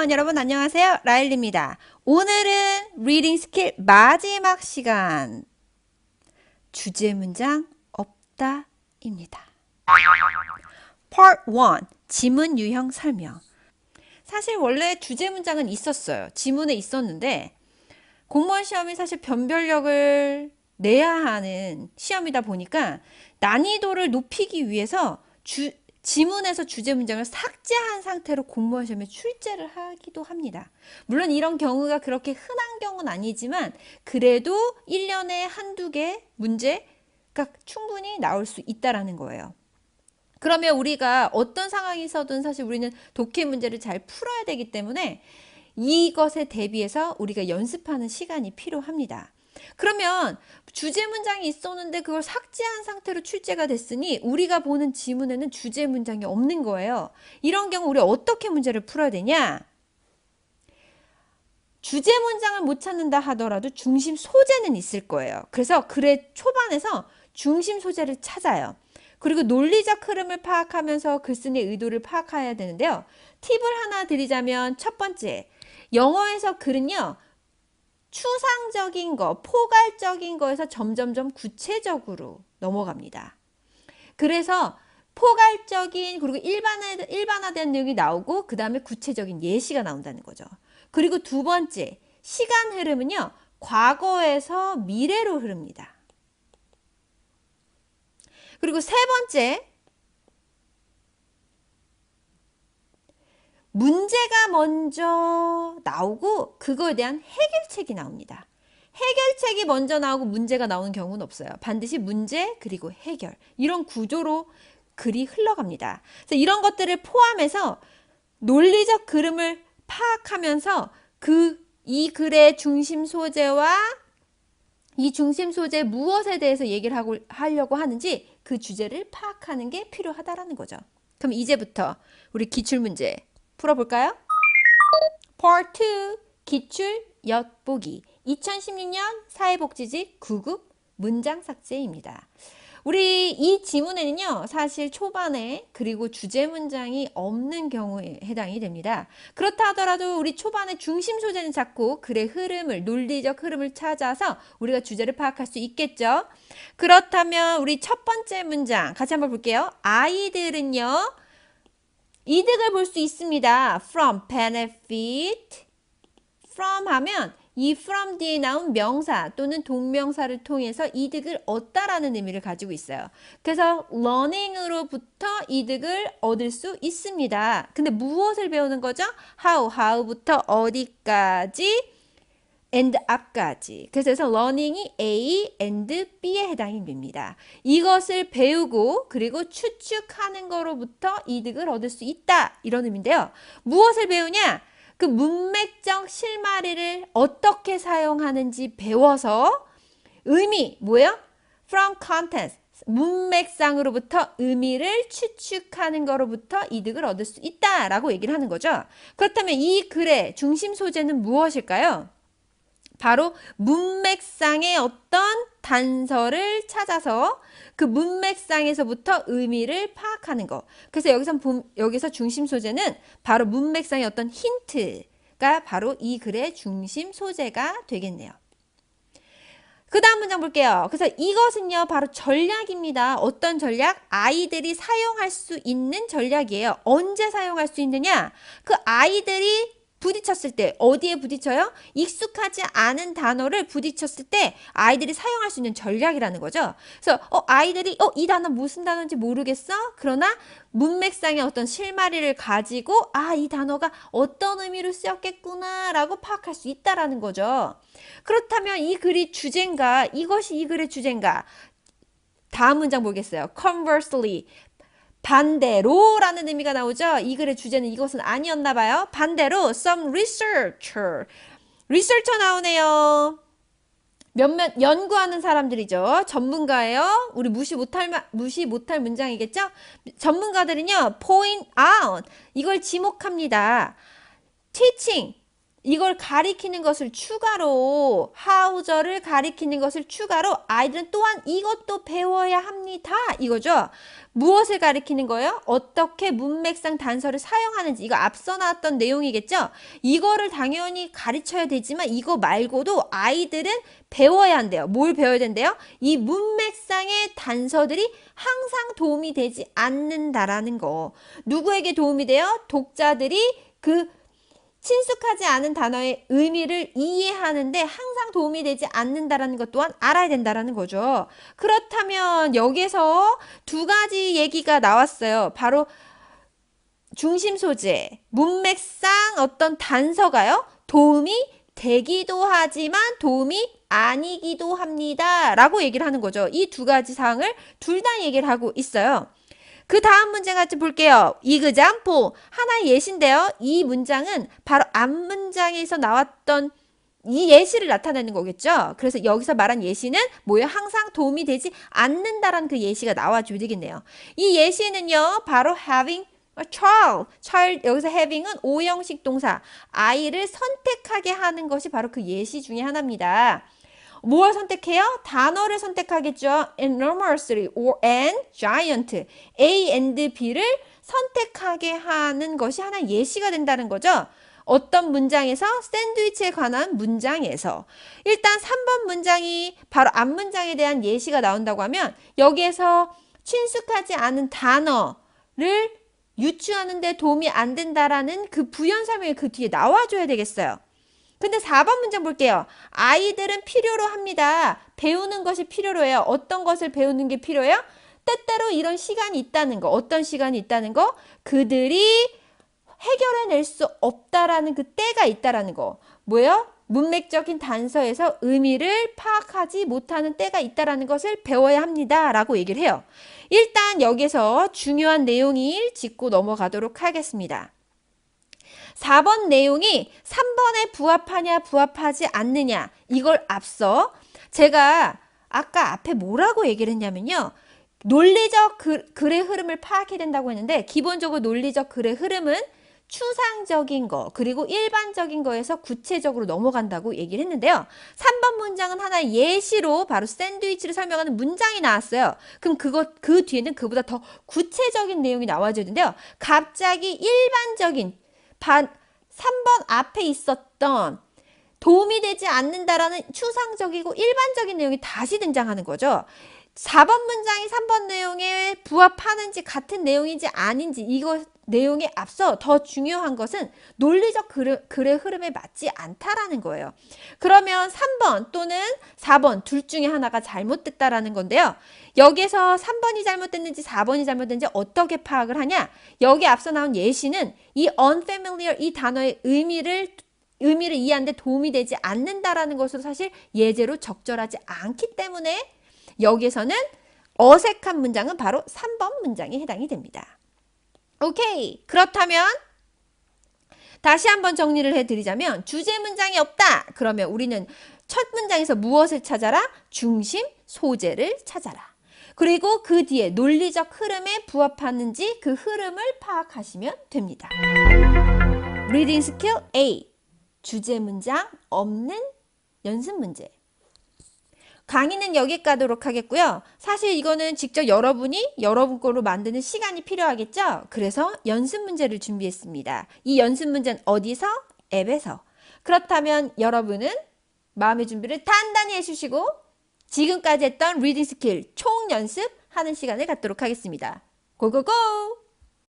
여러분 안녕하세요. 라일리입니다. 오늘은 리딩 스킬 마지막 시간. 주제 문장 없다입니다. Part 1. 지문 유형 설명. 사실 원래 주제 문장은 있었어요. 지문에 있었는데 공무원 시험이 사실 변별력을 내야 하는 시험이다 보니까 난이도를 높이기 위해서 지문에서 주제 문장을 삭제한 상태로 공무원 시험에 출제를 하기도 합니다. 물론 이런 경우가 그렇게 흔한 경우는 아니지만 그래도 1년에 한두 개 문제가 충분히 나올 수 있다라는 거예요. 그러면 우리가 어떤 상황에서든 사실 우리는 독해 문제를 잘 풀어야 되기 때문에 이것에 대비해서 우리가 연습하는 시간이 필요합니다. 그러면 주제 문장이 있었는데 그걸 삭제한 상태로 출제가 됐으니 우리가 보는 지문에는 주제 문장이 없는 거예요. 이런 경우 우리 어떻게 문제를 풀어야 되냐? 주제 문장을 못 찾는다 하더라도 중심 소재는 있을 거예요. 그래서 글의 초반에서 중심 소재를 찾아요. 그리고 논리적 흐름을 파악하면서 글쓴이의 의도를 파악해야 되는데요. 팁을 하나 드리자면 첫 번째, 영어에서 글은요. 추상적인 거, 포괄적인 거에서 점점점 구체적으로 넘어갑니다. 그래서 포괄적인 그리고 일반화된 내용이 나오고 그 다음에 구체적인 예시가 나온다는 거죠. 그리고 두 번째, 시간 흐름은요. 과거에서 미래로 흐릅니다. 그리고 세 번째, 문제가 먼저 나오고 그거에 대한 해결책이 나옵니다. 해결책이 먼저 나오고 문제가 나오는 경우는 없어요. 반드시 문제 그리고 해결 이런 구조로 글이 흘러갑니다. 그래서 이런 것들을 포함해서 논리적 흐름을 파악하면서 이 글의 중심 소재와 이 중심 소재 무엇에 대해서 얘기를 하려고 하는지 그 주제를 파악하는 게 필요하다라는 거죠. 그럼 이제부터 우리 기출문제 풀어볼까요? Part 2 기출 엿보기 2016년 사회복지직 9급 문장 삭제입니다. 우리 이 지문에는요 사실 초반에 그리고 주제 문장이 없는 경우에 해당이 됩니다. 그렇다 하더라도 우리 초반에 중심 소재는 잡고 글의 흐름을 논리적 흐름을 찾아서 우리가 주제를 파악할 수 있겠죠. 그렇다면 우리 첫 번째 문장 같이 한번 볼게요. 아이들은요 이득을 볼 수 있습니다. From benefit. From 하면 이 from 뒤에 나온 명사 또는 동명사를 통해서 이득을 얻다라는 의미를 가지고 있어요. 그래서 learning으로부터 이득을 얻을 수 있습니다. 근데 무엇을 배우는 거죠? how부터 어디까지? and 앞까지. 그래서 learning이 A and B에 해당이 됩니다. 이것을 배우고 그리고 추측하는 거로부터 이득을 얻을 수 있다. 이런 의미인데요. 무엇을 배우냐? 그 문맥적 실마리를 어떻게 사용하는지 배워서 의미, 뭐예요? From context. 문맥상으로부터 의미를 추측하는 거로부터 이득을 얻을 수 있다라고 얘기를 하는 거죠. 그렇다면 이 글의 중심 소재는 무엇일까요? 바로 문맥상의 어떤 단서를 찾아서 그 문맥상에서부터 의미를 파악하는 거. 그래서 여기서 중심 소재는 바로 문맥상의 어떤 힌트가 바로 이 글의 중심 소재가 되겠네요. 그 다음 문장 볼게요. 그래서 이것은요 바로 전략입니다. 어떤 전략? 아이들이 사용할 수 있는 전략이에요. 언제 사용할 수 있느냐? 그 아이들이 부딪혔을 때 어디에 부딪혀요? 익숙하지 않은 단어를 부딪혔을 때 아이들이 사용할 수 있는 전략이라는 거죠. 그래서 아이들이 이 단어 무슨 단어인지 모르겠어? 그러나 문맥상의 어떤 실마리를 가지고 이 단어가 어떤 의미로 쓰였겠구나 라고 파악할 수 있다라는 거죠. 그렇다면 이 글이 주제인가? 이것이 이 글의 주제인가? 다음 문장 보겠어요. Conversely. 반대로라는 의미가 나오죠. 이 글의 주제는 이것은 아니었나 봐요. 반대로 some researcher 나오네요. 몇몇 연구하는 사람들이죠. 전문가예요. 우리 무시 못할 문장이겠죠. 전문가들은요 point out 이걸 지목합니다. teaching 이걸 가리키는 것을 추가로 how저를 가리키는 것을 추가로 아이들은 또한 이것도 배워야 합니다. 이거죠. 무엇을 가리키는 거예요? 어떻게 문맥상 단서를 사용하는지. 이거 앞서 나왔던 내용이겠죠. 이거를 당연히 가르쳐야 되지만 이거 말고도 아이들은 배워야 한대요. 뭘 배워야 된대요? 이 문맥상의 단서들이 항상 도움이 되지 않는다라는 거. 누구에게 도움이 돼요? 독자들이 그 친숙하지 않은 단어의 의미를 이해하는데 항상 도움이 되지 않는다라는 것 또한 알아야 된다라는 거죠. 그렇다면 여기서 두 가지 얘기가 나왔어요. 바로 중심 소재, 문맥상 어떤 단서가요. 도움이 되기도 하지만 도움이 아니기도 합니다. 라고 얘기를 하는 거죠. 이 두 가지 사항을 둘 다 얘기를 하고 있어요. 그 다음 문제 같이 볼게요. example. 하나의 예시인데요. 이 문장은 바로 앞 문장에서 나왔던 이 예시를 나타내는 거겠죠. 그래서 여기서 말한 예시는 뭐예요? 항상 도움이 되지 않는다라는 그 예시가 나와줘야 되겠네요. 이 예시는요. 바로 having a child. 여기서 having은 오형식 동사. 아이를 선택하게 하는 것이 바로 그 예시 중에 하나입니다. 뭘 선택해요? 단어를 선택하겠죠. enormously or and giant. A and B를 선택하게 하는 것이 하나 예시가 된다는 거죠. 어떤 문장에서? 샌드위치에 관한 문장에서. 일단 3번 문장이 바로 앞 문장에 대한 예시가 나온다고 하면 여기에서 친숙하지 않은 단어를 유추하는 데 도움이 안 된다라는 그 부연 설명이 그 뒤에 나와줘야 되겠어요. 근데 4번 문장 볼게요. 아이들은 필요로 합니다. 배우는 것이 필요로 해요. 어떤 것을 배우는 게 필요해요? 때때로 이런 시간이 있다는 거. 어떤 시간이 있다는 거? 그들이 해결해낼 수 없다라는 그 때가 있다라는 거. 뭐예요? 문맥적인 단서에서 의미를 파악하지 못하는 때가 있다라는 것을 배워야 합니다. 라고 얘기를 해요. 일단 여기서 중요한 내용을 짚고 넘어가도록 하겠습니다. 4번 내용이 3번에 부합하냐 부합하지 않느냐 이걸 앞서 제가 아까 앞에 뭐라고 얘기를 했냐면요. 논리적 글의 흐름을 파악해야 된다고 했는데 기본적으로 논리적 글의 흐름은 추상적인 거 그리고 일반적인 거에서 구체적으로 넘어간다고 얘기를 했는데요. 3번 문장은 하나의 예시로 바로 샌드위치를 설명하는 문장이 나왔어요. 그럼 그 뒤에는 그보다 더 구체적인 내용이 나와줘야 되는데요. 갑자기 일반적인 3번 앞에 있었던 도움이 되지 않는다라는 추상적이고 일반적인 내용이 다시 등장하는 거죠. 4번 문장이 3번 내용에 부합하는지 같은 내용인지 아닌지 이거 내용에 앞서 더 중요한 것은 논리적 글의 흐름에 맞지 않다라는 거예요. 그러면 3번 또는 4번 둘 중에 하나가 잘못됐다라는 건데요. 여기에서 3번이 잘못됐는지 4번이 잘못됐는지 어떻게 파악을 하냐? 여기 앞서 나온 예시는 이 unfamiliar 이 단어의 의미를 이해하는데 도움이 되지 않는다라는 것으로 사실 예제로 적절하지 않기 때문에 여기에서는 어색한 문장은 바로 3번 문장에 해당이 됩니다. 오케이. 그렇다면 다시 한번 정리를 해드리자면 주제 문장이 없다. 그러면 우리는 첫 문장에서 무엇을 찾아라? 중심, 소재를 찾아라. 그리고 그 뒤에 논리적 흐름에 부합하는지 그 흐름을 파악하시면 됩니다. Reading Skill A. 주제 문장 없는 연습 문제. 강의는 여기까지 가도록 하겠고요. 사실 이거는 직접 여러분이 여러분 거로 만드는 시간이 필요하겠죠? 그래서 연습 문제를 준비했습니다. 이 연습 문제는 어디서? 앱에서. 그렇다면 여러분은 마음의 준비를 단단히 해주시고 지금까지 했던 리딩 스킬 총 연습하는 시간을 갖도록 하겠습니다. 고고고!